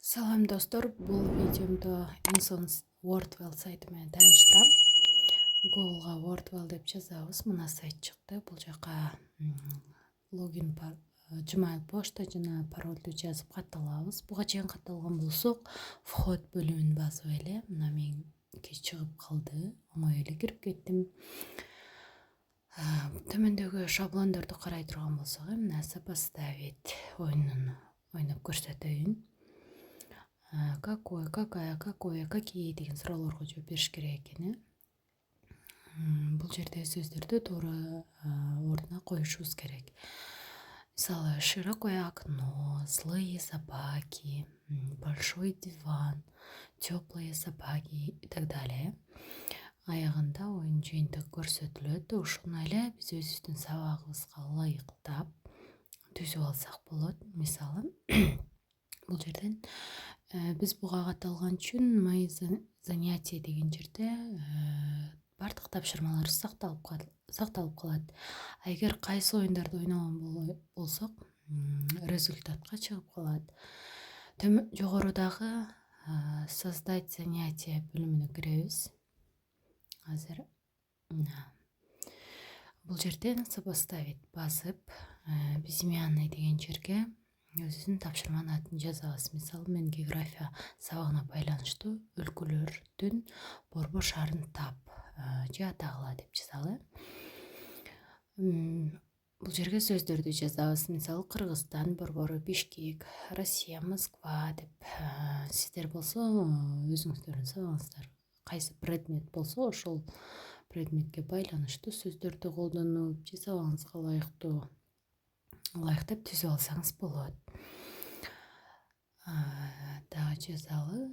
Салам достор, бұл видеомда Insons WordWell сайтымен таныштырам. Google'ға WordWell деп жазабыз, мына сайт шықты. Бұл жаққа логин Gmail почта жана парольді жазып катталабыз. Буга чейин катталган болсок, вход бөлүмүн басып эле, мына мен чыгып калды. Оңой эле кирип кеттим. Төмөндөгү шаблондорду карай турган болсок, мына сопоставить ойнун ойноп көрсөтөйүн. Какие деген суроолорго жооп бериш керек экен. Бул жерде сөздөрдү туура ордуна коюшубуз керек. Мисалы, широкое окно, злые собаки, большой диван, теплые собаки и так далее. Аягында оюн жыйынтыгы көрсөтүлөт. Ушуну эле биз өзүбүздүн сабагыбызга ылайыктап түзүп алсак болот. Мисалы, бул жерден биз буга катталган үчүн мои занятия деген жерде бардык тапшырмаларыбыз сакталып калат. Эгер кайсы оюндарды ойногон болсок, результатка чыгып калат. Жогорудагы создать занятие бөлүмүнө киребиз. Азыр бул жерден сопоставить басып, безымянный деген жерге өзүнүн тапшырманын атын жазабыз. Мисалы, мен география сабагына байланыштуу өлкөлөрдүн борбор шаарын тап же атагыла деп жазалы. Бул жерге сөздөрдү жазабыз. Мисалы, Кыргызстан борбору Бишкек, Россия Москва деп. Сиздер болсо өзүңүздөрдүн сабагыңыздар кайсы предмет болсо, ошол предметке байланыштуу сөздөрдү колдонуп, же сабагыңызга ылайыктап түзүп алсаңыз болот. Дагы жазалы.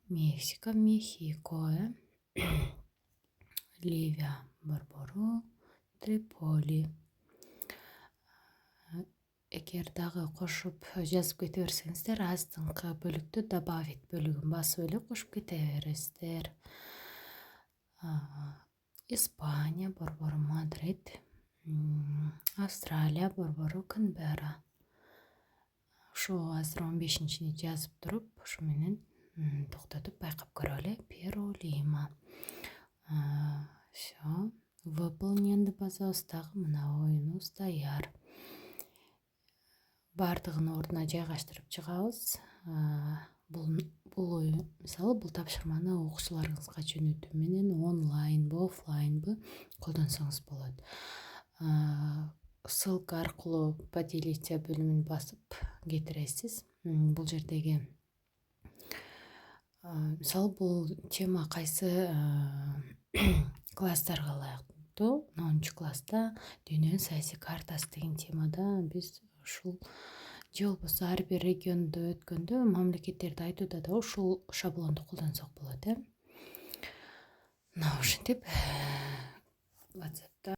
Мексика, Мехико, Ливия борбору Триполи. Эгер дагы кошуп жазып кете берсеңиздер, астыңкы бөлүктө добавить бөлүгүн басып эле кошуп кете бересиздер. Испания борбору Мадрид, Австралия борбору Канберра. Ушу азыр 15-ни жазып туруп, ушу менен токтотуп байкап көрөлү. Перу, Лима. Всё. Выполнен деп басабыз, дагы мына оюнубуз даяр. Бардыгын ордуна жайгаштырып чыгабыз. Бул оюн, мисалы, бул тапшырманы окуучуларыңызга жөнөтүү менен онлайнбы, оффлайнбы колдонсоңуз болот. Ссылка аркылуу поделиться бөлүмүн басып кетиресиз. Бул жердеги мисалы, бул тема кайсы класстарга ылайыктуу? 10-класста дүйнөнүн саясий картасы деген темада биз ушул, же болбосо ар бир региондо өткөндө мамлекеттерди айтууда да ушул шаблонду колдонсок болот. Мына ушинтип WhatsApp'та